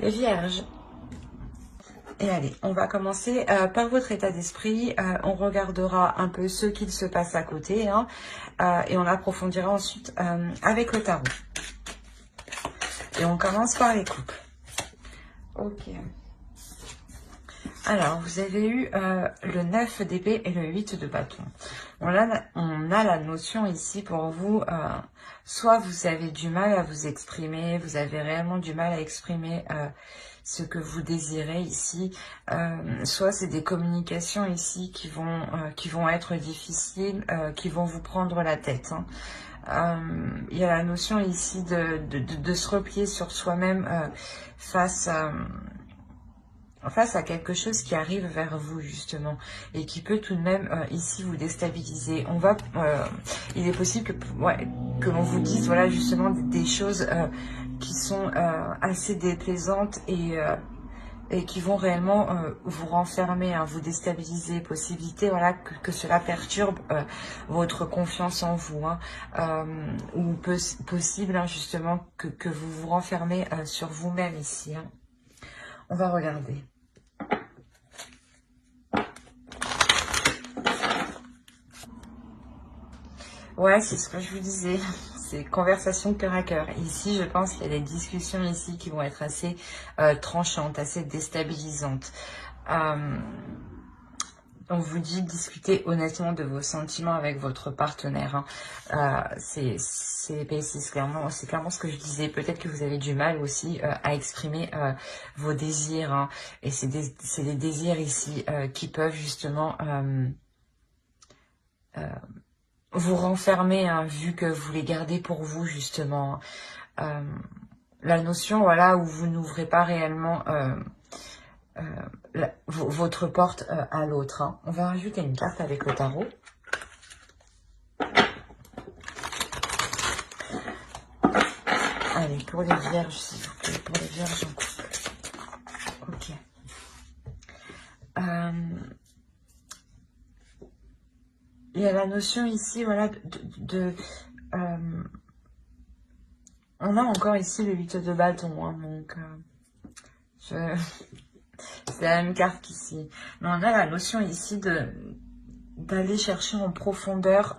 Les vierges. Et allez, on va commencer par votre état d'esprit. On regardera un peu ce qu'il se passe à côté. Hein, et on approfondira ensuite avec le tarot. Et on commence par les couples. Ok. Alors, vous avez eu le 9 d'épée et le 8 de bâton. On a la notion ici pour vous, soit vous avez du mal à vous exprimer, vous avez réellement du mal à exprimer ce que vous désirez ici, soit c'est des communications ici qui vont être difficiles, qui vont vous prendre la tête. Hein. Il y a la notion ici de se replier sur soi-même face à quelque chose qui arrive vers vous justement et qui peut tout de même ici vous déstabiliser. Il est possible que l'on vous dise voilà justement des choses qui sont assez déplaisantes et qui vont réellement vous renfermer, hein, vous déstabiliser. Possibilité voilà que cela perturbe votre confiance en vous, hein, ou possible hein, justement que vous vous renfermez sur vous-même ici. Hein. On va regarder. Ouais, c'est ce que je vous disais. C'est conversation cœur à cœur. Ici, je pense qu'il y a des discussions ici qui vont être assez tranchantes, assez déstabilisantes. On vous dit de discuter honnêtement de vos sentiments avec votre partenaire. Hein. C'est clairement ce que je disais. Peut-être que vous avez du mal aussi à exprimer vos désirs. Hein. Et c'est des désirs ici qui peuvent justement vous renfermer, hein, vu que vous les gardez pour vous justement. La notion voilà où vous n'ouvrez pas réellement votre porte à l'autre. Hein. On va rajouter une carte avec le tarot. Allez, pour les vierges, s'il vous plaît, pour les vierges en couple. Ok. Il y a la notion ici, voilà, on a encore ici le 8 de bâton, hein, donc c'est la même carte qu'ici. Mais on a la notion ici d'aller chercher en profondeur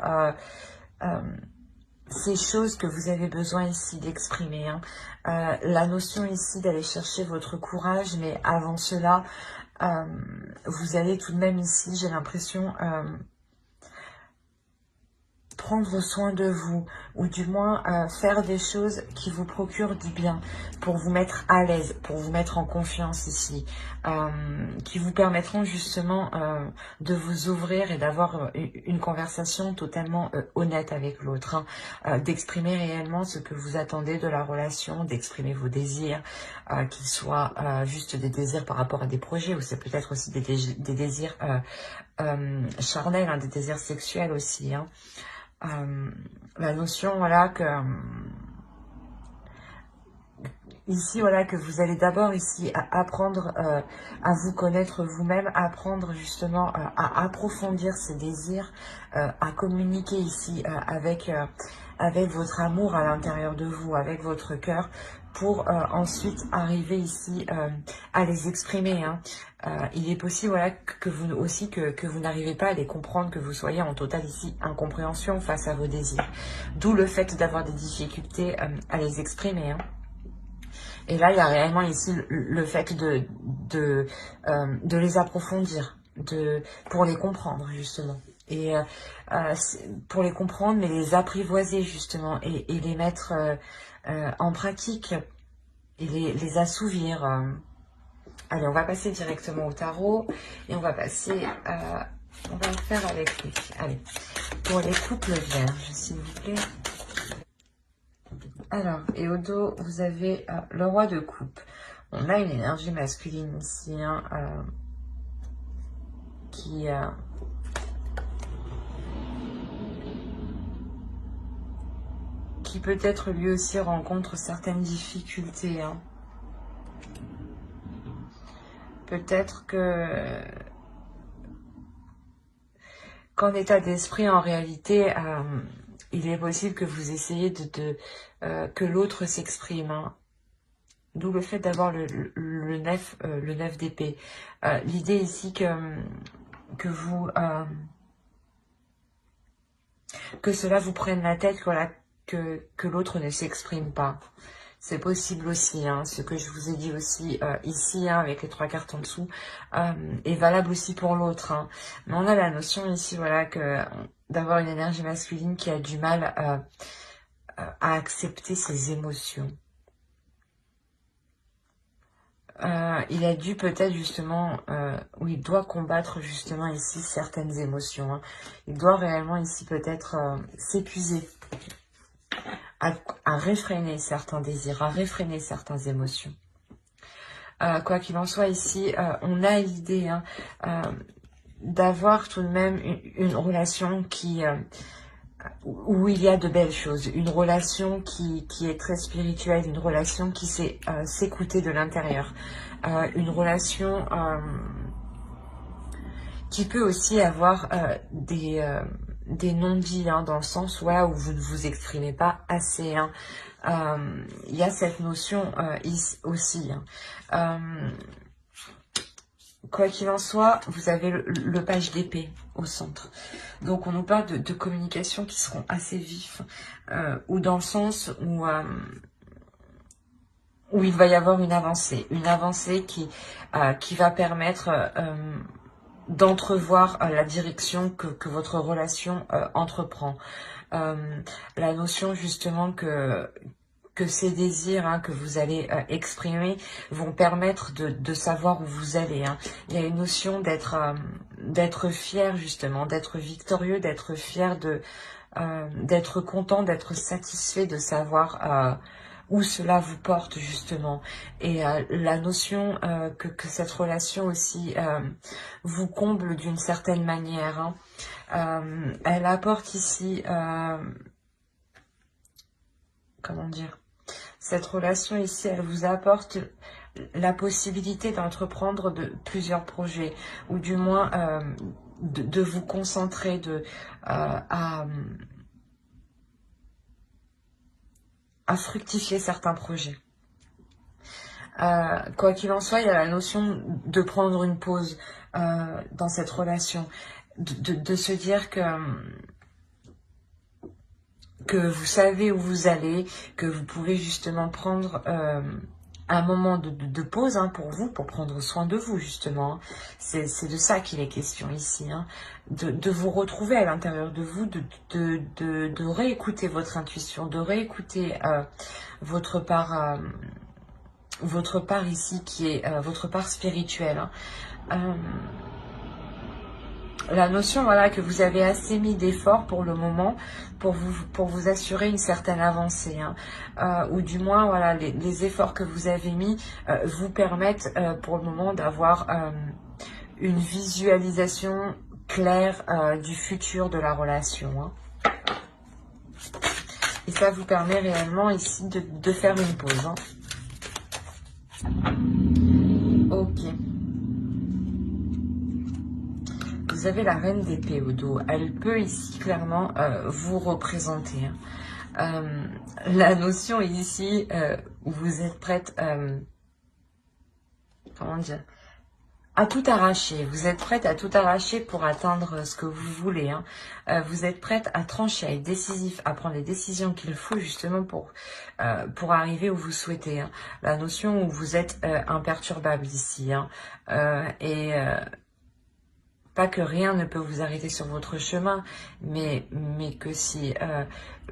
ces choses que vous avez besoin ici d'exprimer. Hein. La notion ici d'aller chercher votre courage, mais avant cela, vous allez tout de même ici, j'ai l'impression, prendre soin de vous, ou du moins faire des choses qui vous procurent du bien, pour vous mettre à l'aise, pour vous mettre en confiance ici, qui vous permettront justement de vous ouvrir et d'avoir une conversation totalement honnête avec l'autre, hein, d'exprimer réellement ce que vous attendez de la relation, d'exprimer vos désirs, qu'ils soient juste des désirs par rapport à des projets, ou c'est peut-être aussi des désirs charnels, hein, des désirs sexuels aussi, hein. La notion voilà que ici voilà que vous allez d'abord ici apprendre à vous connaître vous-même, apprendre justement à approfondir ces désirs, à communiquer ici avec votre amour à l'intérieur de vous, avec votre cœur, pour ensuite arriver ici à les exprimer. Hein. Il est possible voilà, que vous aussi que vous n'arrivez pas à les comprendre, que vous soyez en totale ici incompréhension face à vos désirs. D'où le fait d'avoir des difficultés à les exprimer. Hein. Et là, il y a réellement ici le fait de les approfondir, pour les comprendre justement. Et pour les comprendre, mais les apprivoiser justement et les mettre en pratique et les assouvir. Allez, on va passer directement au tarot et on va passer, on va le faire avec lui. Allez, pour les couples vierges, s'il vous plaît. Alors, et au dos, vous avez le roi de coupe. On a une énergie masculine ici, hein, qui peut-être lui aussi rencontre certaines difficultés. Hein. Peut-être que qu'en état d'esprit, en réalité, il est possible que vous essayiez que l'autre s'exprime. Hein. D'où le fait d'avoir le 9 d'épée. L'idée ici que vous... que cela vous prenne la tête, voilà, que l'autre ne s'exprime pas. C'est possible aussi, hein, ce que je vous ai dit aussi ici, hein, avec les 3 cartes en dessous, est valable aussi pour l'autre. Hein. Mais on a la notion ici, voilà, que d'avoir une énergie masculine qui a du mal à accepter ses émotions. Il a dû peut-être justement, où il doit combattre justement ici certaines émotions. Hein. Il doit réellement ici peut-être s'épuiser. À réfréner certains désirs, à réfréner certaines émotions. Quoi qu'il en soit, ici, on a l'idée hein, d'avoir tout de même une relation qui, où il y a de belles choses, une relation qui est très spirituelle, une relation qui sait s'écouter de l'intérieur, une relation qui peut aussi avoir des non-dits, hein, dans le sens voilà, où vous ne vous exprimez pas assez. Hein. Il y a cette notion aussi. Hein. Quoi qu'il en soit, vous avez le page d'épée au centre. Donc on nous parle de communications qui seront assez vifs, ou dans le sens où il va y avoir une avancée qui va permettre d'entrevoir la direction que votre relation entreprend. La notion justement que ces désirs hein, que vous allez exprimer vont permettre de savoir où vous allez. Hein. Il y a une notion d'être fier justement, d'être victorieux, d'être fier, d'être content, d'être satisfait de savoir où cela vous porte justement. Et la notion que cette relation aussi vous comble d'une certaine manière. Hein. Elle apporte ici, comment dire, cette relation ici, elle vous apporte la possibilité d'entreprendre plusieurs projets, ou du moins de vous concentrer à fructifier certains projets. Quoi qu'il en soit, il y a la notion de prendre une pause dans cette relation, de se dire que vous savez où vous allez, que vous pouvez justement prendre un moment de pause hein, pour vous, pour prendre soin de vous justement. C'est de ça qu'il est question ici, hein. De vous retrouver à l'intérieur de vous, de réécouter votre intuition, de réécouter votre part ici qui est votre part spirituelle. Hein. La notion voilà, que vous avez assez mis d'efforts pour le moment pour vous assurer une certaine avancée. Hein. Ou du moins, voilà, les efforts que vous avez mis vous permettent pour le moment d'avoir une visualisation claire du futur de la relation. Hein. Et ça vous permet réellement ici de faire une pause. Hein. Ok. Vous avez la reine d'épée au dos. Elle peut ici clairement vous représenter. Hein. La notion ici où vous êtes prête, comment dire, à tout arracher. Vous êtes prête à tout arracher pour atteindre ce que vous voulez. Hein. Vous êtes prête à trancher, à être décisif, à prendre les décisions qu'il faut justement pour arriver où vous souhaitez. Hein. La notion où vous êtes imperturbable ici. Hein. Pas que rien ne peut vous arrêter sur votre chemin, mais que si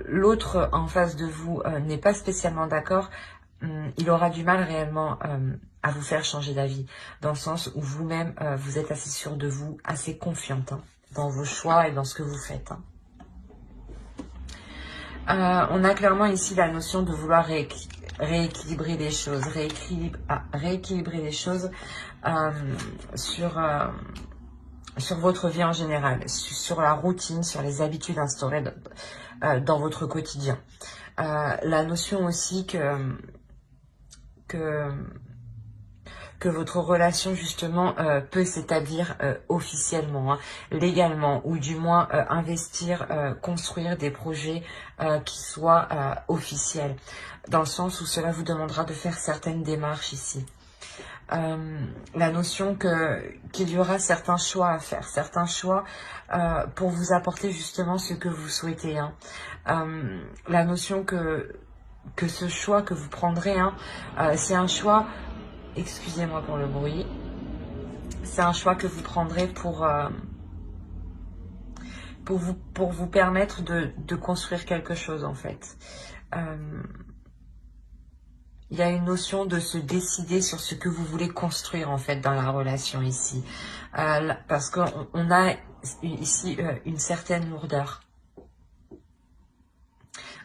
l'autre en face de vous n'est pas spécialement d'accord, il aura du mal réellement à vous faire changer d'avis, dans le sens où vous-même, vous êtes assez sûr de vous, assez confiante hein, dans vos choix et dans ce que vous faites. Hein. On a clairement ici la notion de vouloir rééquilibrer les choses, rééquilibrer les choses sur votre vie en général, sur la routine, sur les habitudes instaurées dans votre quotidien. La notion aussi que que votre relation justement peut s'établir officiellement, hein, légalement, ou du moins investir, construire des projets qui soient officiels, dans le sens où cela vous demandera de faire certaines démarches ici. La notion qu'il y aura certains choix à faire, certains choix pour vous apporter justement ce que vous souhaitez, hein. La notion que ce choix que vous prendrez, hein, c'est un choix, excusez-moi pour le bruit, c'est un choix que vous prendrez pour vous permettre de construire quelque chose, en fait. Il y a une notion de se décider sur ce que vous voulez construire, en fait, dans la relation ici. Parce qu'on a ici une certaine lourdeur,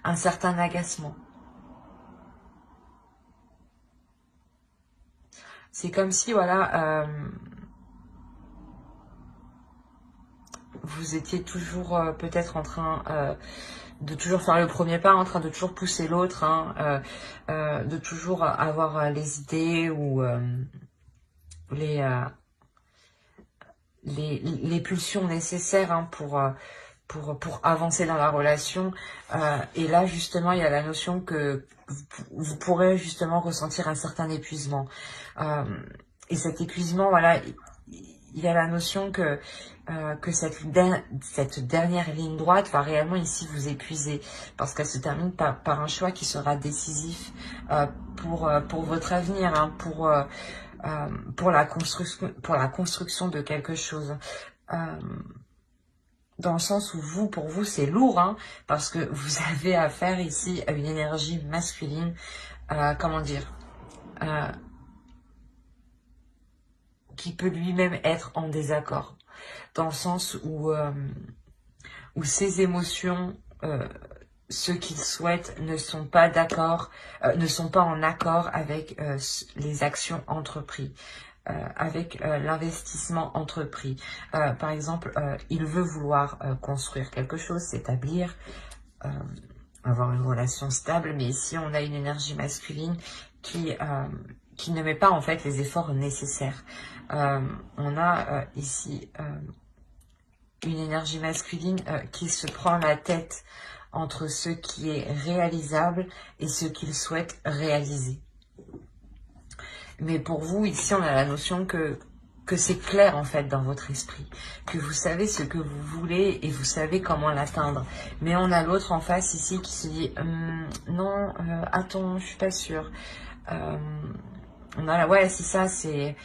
un certain agacement. C'est comme si, voilà, vous étiez toujours peut-être en train de toujours faire le premier pas, en train de toujours pousser l'autre, hein, de toujours avoir les idées ou les pulsions nécessaires, hein, pour avancer dans la relation. Et là, justement, il y a la notion que vous pourrez justement ressentir un certain épuisement. Et cet épuisement, voilà, il y a la notion que cette dernière ligne droite va réellement ici vous épuiser, parce qu'elle se termine par un choix qui sera décisif pour votre avenir, hein, pour la construction de quelque chose. Dans le sens où pour vous, c'est lourd, hein, parce que vous avez affaire ici à une énergie masculine, comment dire, qui peut lui-même être en désaccord, dans le sens où ses émotions, ce qu'il souhaite, ne sont pas d'accord, ne sont pas en accord avec les actions entreprises, avec l'investissement entrepris. Par exemple, il veut vouloir construire quelque chose, s'établir, avoir une relation stable, mais ici on a une énergie masculine qui ne met pas en fait les efforts nécessaires. On a ici une énergie masculine qui se prend la tête entre ce qui est réalisable et ce qu'il souhaite réaliser. Mais pour vous, ici, on a la notion que c'est clair, en fait, dans votre esprit. Que vous savez ce que vous voulez et vous savez comment l'atteindre. Mais on a l'autre en face, ici, qui se dit « Non, attends, je suis pas sûre. » On a ouais, c'est ça, c'est...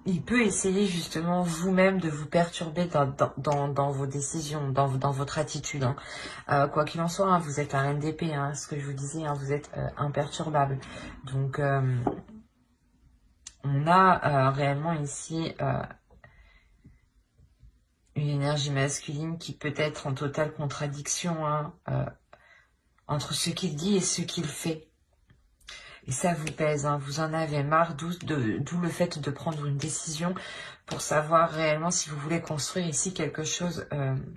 il peut essayer justement vous-même de vous perturber dans vos décisions, dans votre attitude, hein. Quoi qu'il en soit, hein, vous êtes la reine d'épée, hein, ce que je vous disais, hein, vous êtes imperturbable. Donc, on a réellement ici une énergie masculine qui peut être en totale contradiction, hein, entre ce qu'il dit et ce qu'il fait. Et ça vous pèse, hein, vous en avez marre, d'où le fait de prendre une décision pour savoir réellement si vous voulez construire ici quelque chose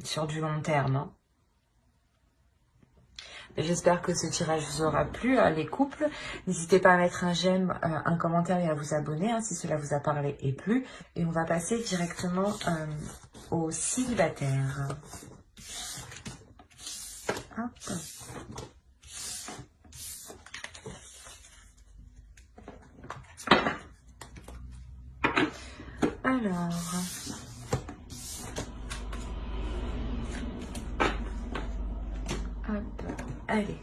sur du long terme, hein. J'espère que ce tirage vous aura plu, les couples. N'hésitez pas à mettre un j'aime, un commentaire et à vous abonner, hein, si cela vous a parlé et plu. Et on va passer directement aux célibataires. Hop. Alors, hop, allez,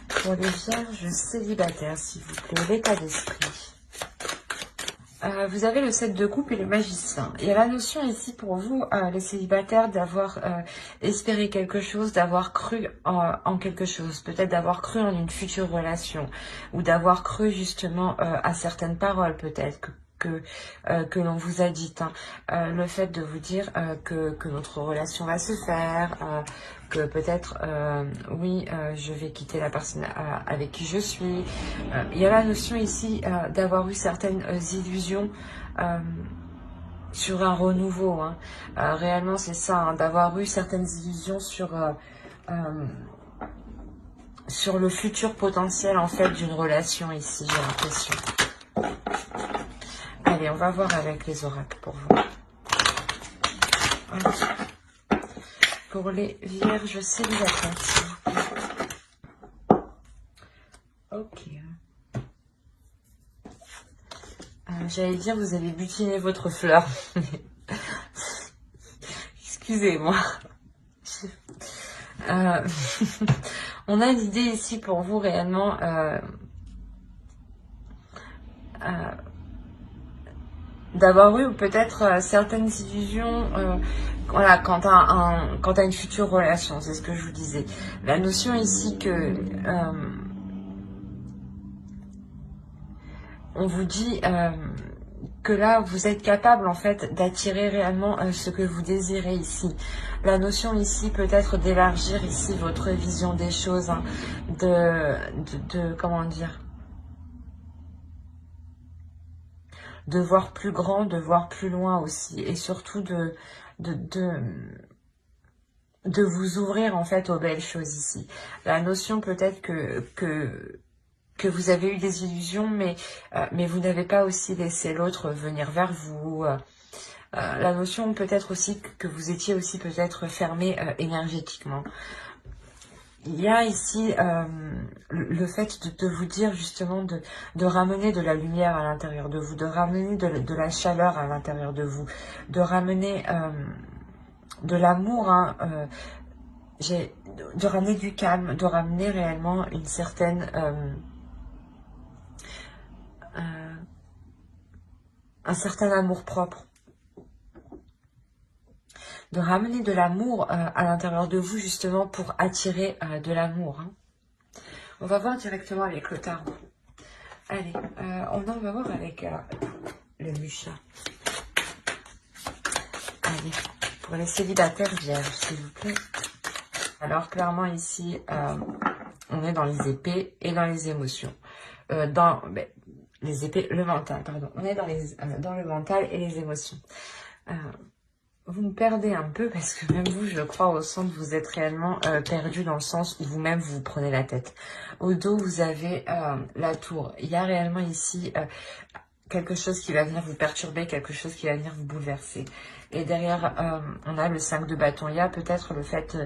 pour les vierges célibataires, s'il vous plaît, l'état d'esprit. Vous avez le 7 de coupe et le magicien. Il y a la notion ici pour vous, les célibataires, d'avoir espéré quelque chose, d'avoir cru en quelque chose, peut-être d'avoir cru en une future relation, ou d'avoir cru justement à certaines paroles peut-être que l'on vous a dites, hein. Le fait de vous dire que notre relation va se faire, que peut-être, oui, je vais quitter la personne avec qui je suis. Il y a la notion ici d'avoir eu certaines illusions sur un renouveau, hein. Réellement, c'est ça, hein, d'avoir eu certaines illusions sur sur le futur potentiel en fait d'une relation ici, j'ai l'impression. Allez, on va voir avec les oracles pour vous. Allez. Pour les vierges célibataires, s'il vous plaît. Ok. J'allais dire, vous avez butiné votre fleur. Excusez-moi. On a l'idée ici pour vous réellement d'avoir eu peut-être certaines illusions voilà, quant à une future relation, c'est ce que je vous disais. La notion ici que on vous dit que là, vous êtes capable en fait d'attirer réellement ce que vous désirez ici. La notion ici peut-être d'élargir ici votre vision des choses, hein, comment dire, de voir plus grand, de voir plus loin aussi, et surtout de vous ouvrir en fait aux belles choses ici. La notion peut-être que vous avez eu des illusions, mais vous n'avez pas aussi laissé l'autre venir vers vous. La notion peut-être aussi que vous étiez aussi peut-être fermé énergétiquement. Il y a ici le fait de vous dire justement de ramener de la lumière à l'intérieur de vous, de ramener de la chaleur à l'intérieur de vous, de ramener de l'amour, hein, de ramener du calme, de ramener réellement une certaine... un certain amour-propre. De ramener de l'amour à l'intérieur de vous, justement, pour attirer de l'amour. Hein. On va voir directement avec le tarot. Allez, on va voir avec le Musha. Allez, pour les célibataires vierges, s'il vous plaît. Alors, clairement, ici, on est dans les épées et dans les émotions. Les épées, le mental, pardon. On est dans le mental et les émotions. Vous me perdez un peu parce que même vous, je crois, au centre, vous êtes réellement perdu dans le sens où vous-même, vous prenez la tête. Au dos, vous avez la tour. Il y a réellement ici quelque chose qui va venir vous perturber, quelque chose qui va venir vous bouleverser. Et derrière, on a le 5 de bâton. Il y a peut-être le fait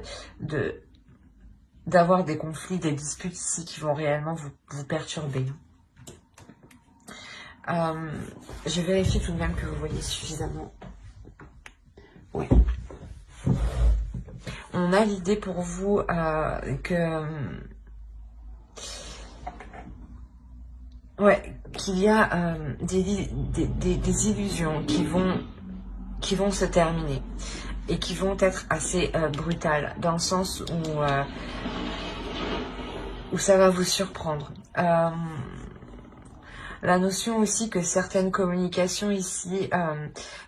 d'avoir des conflits, des disputes ici qui vont réellement vous perturber. Je vérifie tout de même que vous voyez suffisamment. Oui. On a l'idée pour vous qu'il y a des illusions qui vont se terminer et qui vont être assez brutales, dans le sens où ça va vous surprendre. La notion aussi que certaines communications ici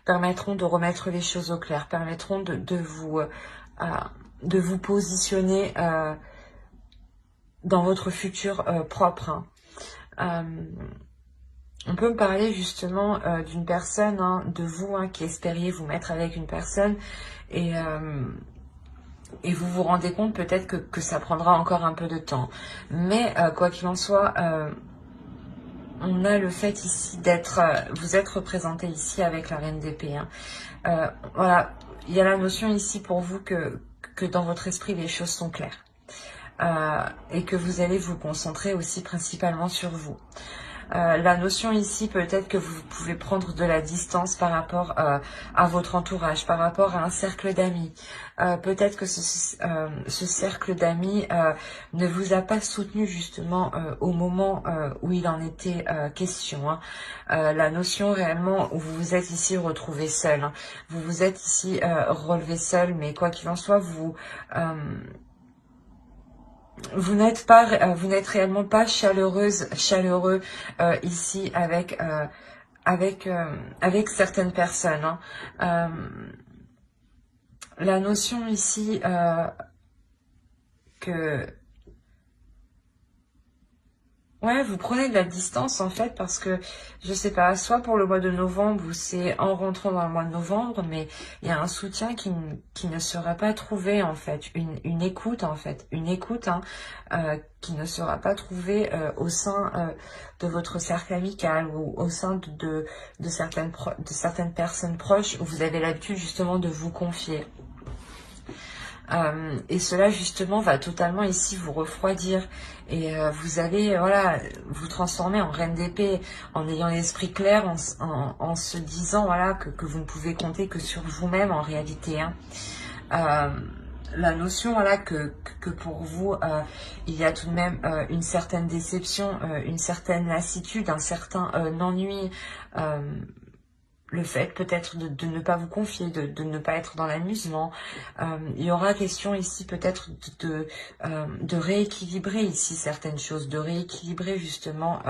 permettront de remettre les choses au clair, permettront de vous positionner dans votre futur propre. Hein. On peut me parler justement d'une personne, hein, de vous, hein, qui espériez vous mettre avec une personne et vous vous rendez compte peut-être que ça prendra encore un peu de temps. Mais quoi qu'il en soit... on a le fait ici vous êtes représenté ici avec la reine d'épée. Hein. Voilà, il y a la notion ici pour vous que dans votre esprit, les choses sont claires. Et que vous allez vous concentrer aussi principalement sur vous. La notion ici, peut-être que vous pouvez prendre de la distance par rapport à votre entourage, par rapport à un cercle d'amis. Peut-être que ce cercle d'amis ne vous a pas soutenu justement au moment où il en était question. Hein. La notion réellement où vous vous êtes ici retrouvé seul. Hein. Vous vous êtes ici relevé seul, mais quoi qu'il en soit, vous n'êtes réellement pas chaleureux ici avec certaines personnes. Hein. La notion ici que Ouais, vous prenez de la distance en fait parce que, je sais pas, soit pour le mois de novembre ou c'est en rentrant dans le mois de novembre, mais il y a un soutien qui ne sera pas trouvé en fait, une écoute en fait, une écoute hein, qui ne sera pas trouvée au sein de votre cercle amical ou au sein de certaines personnes proches où vous avez l'habitude justement de vous confier. Et cela justement va totalement ici vous refroidir et vous allez voilà vous transformer en reine d'épée en ayant l'esprit clair, en se disant voilà que vous ne pouvez compter que sur vous-même en réalité. Hein. Euh, la notion voilà que pour vous il y a tout de même une certaine déception, une certaine lassitude, un certain ennui. Le fait peut-être de ne pas vous confier, de ne pas être dans l'amusement. Il y aura question ici peut-être de rééquilibrer ici certaines choses, de rééquilibrer justement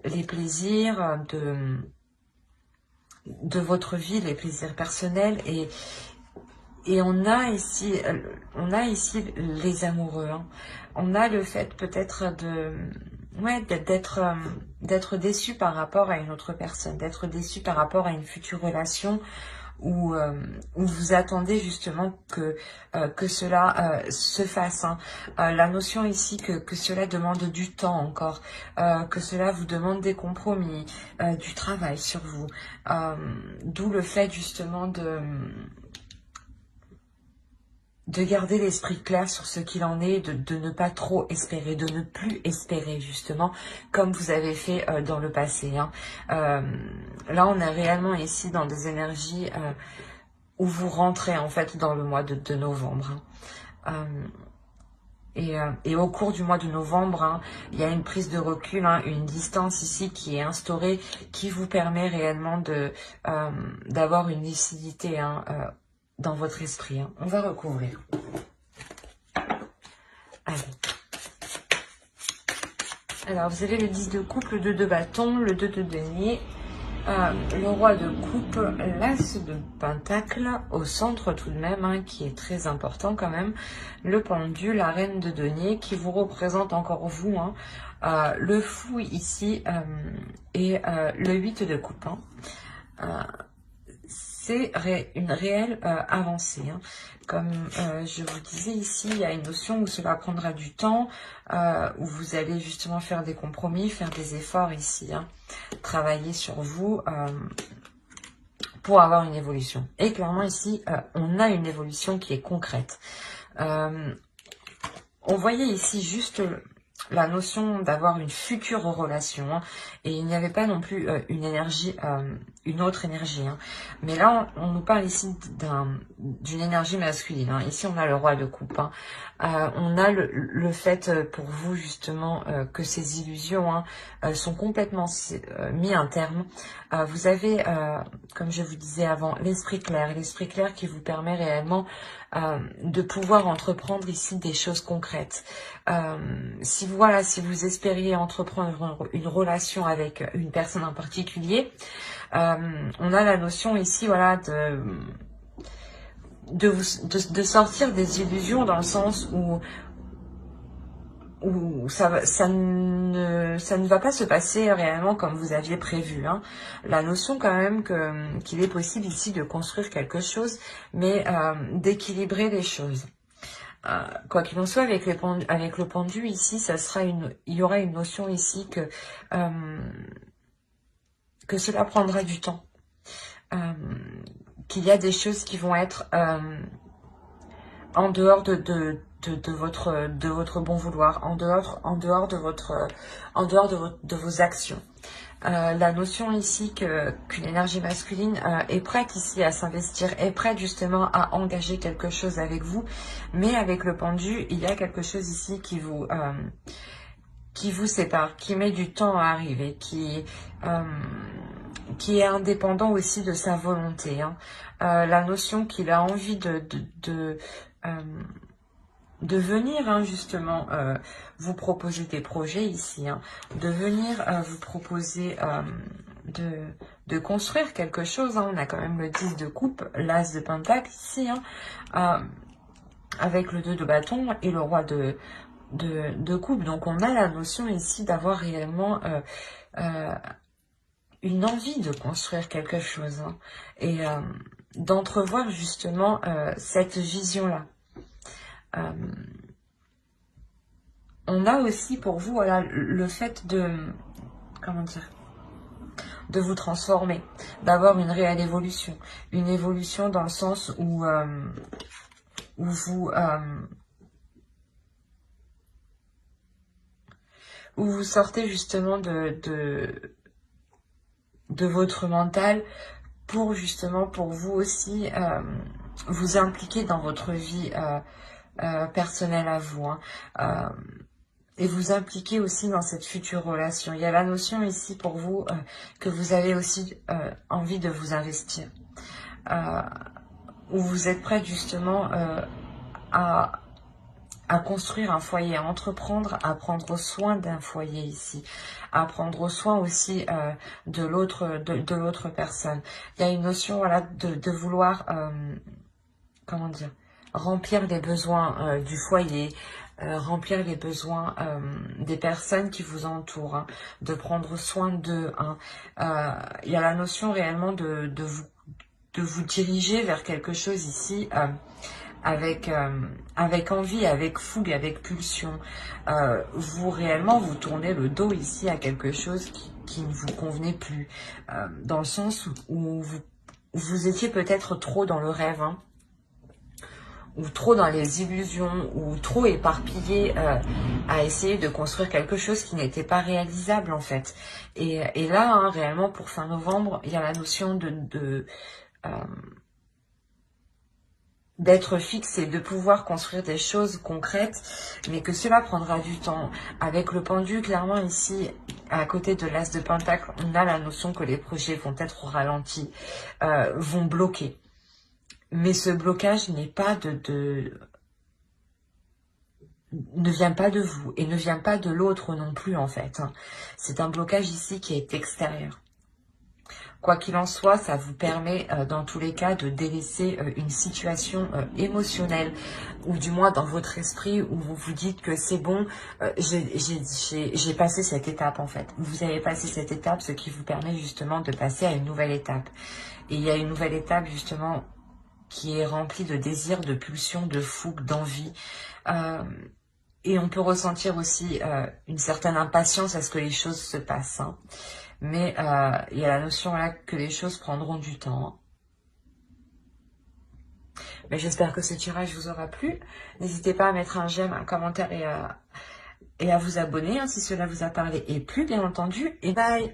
les plaisirs de votre vie, les plaisirs personnels et on a ici les amoureux. Hein. On a le fait peut-être ouais, d'être déçu par rapport à une autre personne, d'être déçu par rapport à une future relation où vous attendez justement que cela se fasse. Hein. La notion ici que cela demande du temps encore, que cela vous demande des compromis, du travail sur vous. D'où le fait justement de garder l'esprit clair sur ce qu'il en est, de ne pas trop espérer, de ne plus espérer justement, comme vous avez fait dans le passé. Hein. Là, on est réellement ici dans des énergies où vous rentrez en fait dans le mois de novembre. Hein. Et au cours du mois de novembre, hein, il y a une prise de recul, hein, une distance ici qui est instaurée, qui vous permet réellement d'avoir une lucidité hein, dans votre esprit. Hein. On va recouvrir. Allez. Alors, vous avez le 10 de coupe, le 2 de bâton, le 2 de denier, le roi de coupe, l'as de pentacle, au centre tout de même, hein, qui est très important quand même, le pendu, la reine de denier, qui vous représente encore vous, hein, le fou ici, et le 8 de coupe. Hein. C'est une réelle avancée. Hein. Comme je vous disais ici, il y a une notion où cela prendra du temps, où vous allez justement faire des compromis, faire des efforts ici, hein, travailler sur vous pour avoir une évolution. Et clairement ici, on a une évolution qui est concrète. On voyait ici juste la notion d'avoir une future relation, hein, et il n'y avait pas non plus une énergie, une autre énergie. Hein. Mais là, on nous parle ici d'une énergie masculine. Hein. Ici, on a le roi de coupe. Hein. On a le fait pour vous justement que ces illusions hein, sont complètement mis un terme. Vous avez, comme je vous disais avant, l'esprit clair qui vous permet réellement de pouvoir entreprendre ici des choses concrètes. Si vous espériez entreprendre une relation avec une personne en particulier, on a la notion ici, voilà, de sortir des illusions dans le sens où ça ne va pas se passer réellement comme vous aviez prévu. Hein. La notion quand même qu'il est possible ici de construire quelque chose, mais d'équilibrer les choses. Quoi qu'il en soit, avec le pendu ici, il y aura une notion ici que cela prendra du temps. Qu'il y a des choses qui vont être en dehors de votre bon vouloir, en dehors de vos actions. La notion ici qu'une énergie masculine est prête ici à s'investir, est prête justement à engager quelque chose avec vous, mais avec le pendu, il y a quelque chose ici qui vous sépare, qui met du temps à arriver, qui est indépendant aussi de sa volonté. Hein. La notion qu'il a envie de venir hein, justement vous proposer des projets ici, hein, de venir vous proposer de construire quelque chose. Hein. On a quand même le 10 de coupe, l'as de pentacle ici, hein, avec le 2 de bâton et le roi de de couple. Donc on a la notion ici d'avoir réellement une envie de construire quelque chose, hein, et d'entrevoir justement cette vision-là. On a aussi pour vous, voilà, le fait de, comment dire, de vous transformer, d'avoir une réelle évolution. Une évolution dans le sens où vous sortez justement de votre mental pour justement, pour vous aussi, vous impliquer dans votre vie personnelle à vous, hein, et vous impliquer aussi dans cette future relation. Il y a la notion ici pour vous que vous avez aussi envie de vous investir, où vous êtes prête justement à construire un foyer, à entreprendre, à prendre soin d'un foyer ici, à prendre soin aussi de l'autre personne. Il y a une notion, voilà, de vouloir, comment dire, remplir les besoins du foyer, remplir les besoins des personnes qui vous entourent, hein, de prendre soin d'eux, hein. Il y a la notion réellement de vous diriger vers quelque chose ici, avec envie, avec fougue, avec pulsion. Vous réellement, vous tournez le dos ici à quelque chose qui ne vous convenait plus, dans le sens où vous étiez peut-être trop dans le rêve, hein, ou trop dans les illusions, ou trop éparpillé à essayer de construire quelque chose qui n'était pas réalisable en fait. Et là, hein, réellement, pour fin novembre, il y a la notion d'être fixe et de pouvoir construire des choses concrètes, mais que cela prendra du temps. Avec le pendu, clairement ici, à côté de l'as de pentacle, on a la notion que les projets vont être ralentis, vont bloquer. Mais ce blocage n'est pas ne vient pas de vous et ne vient pas de l'autre non plus en fait, hein. C'est un blocage ici qui est extérieur. Quoi qu'il en soit, ça vous permet dans tous les cas de délaisser une situation émotionnelle, ou du moins dans votre esprit où vous vous dites que c'est bon, j'ai passé cette étape en fait. Vous avez passé cette étape, ce qui vous permet justement de passer à une nouvelle étape. Et il y a une nouvelle étape justement qui est remplie de désirs, de pulsions, de fougue, d'envie. Et on peut ressentir aussi une certaine impatience à ce que les choses se passent, hein. Mais il y a la notion là que les choses prendront du temps, hein. Mais j'espère que ce tirage vous aura plu. N'hésitez pas à mettre un j'aime, un commentaire et à vous abonner, hein, si cela vous a parlé et plu, bien entendu. Et bye!